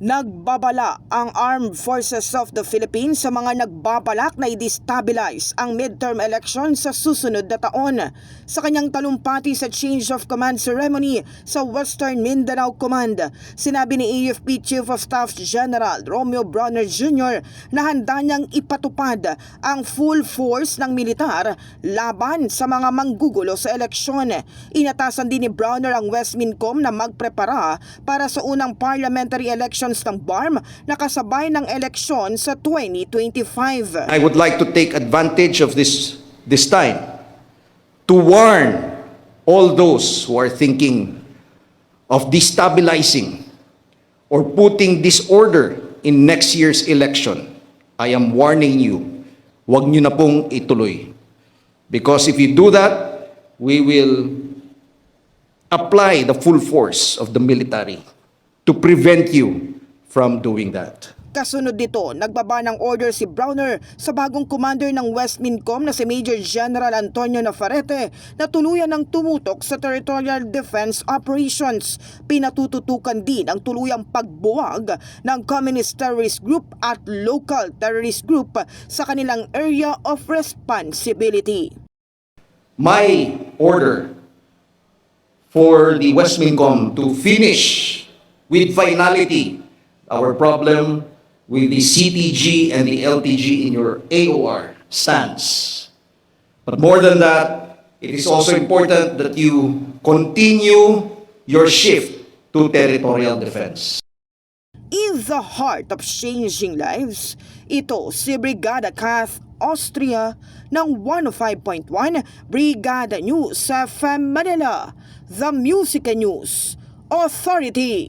Nagbabala ang Armed Forces of the Philippines sa mga nagbabalak na i-destabilize ang midterm election sa susunod na taon. Sa kanyang talumpati sa Change of Command Ceremony sa Western Mindanao Command, sinabi ni AFP Chief of Staff General Romeo Brawner Jr. na handa niyang ipatupad ang full force ng militar laban sa mga manggugulo sa eleksyon. Inatasan din ni Brawner ang Westmincom na magprepara para sa unang parliamentary election ng BARM na kasabay ng eleksyon sa 2025. I would like to take advantage of this time to warn all those who are thinking of destabilizing or putting disorder in next year's election. I am warning you, huwag nyo na pong ituloy. Because if you do that, we will apply the full force of the military to prevent you from doing that. Kasunod dito, nagbaba ng order si Brawner sa bagong commander ng Westmincom na si Major General Antonio Navarrete na tuluyan ng tumutok sa territorial defense operations. Pinatututukan din ang tuluyang pagbuwag ng communist terrorist group at local terrorist group sa kanilang area of responsibility. My order for the Westmincom to finish with finality our problem with the CTG and the LTG in your AOR stands. But more than that, it is also important that you continue your shift to territorial defense. In the heart of changing lives, ito si Brigada Kath Austria ng 105.1 Brigada News FM Manila, The Music News Authority.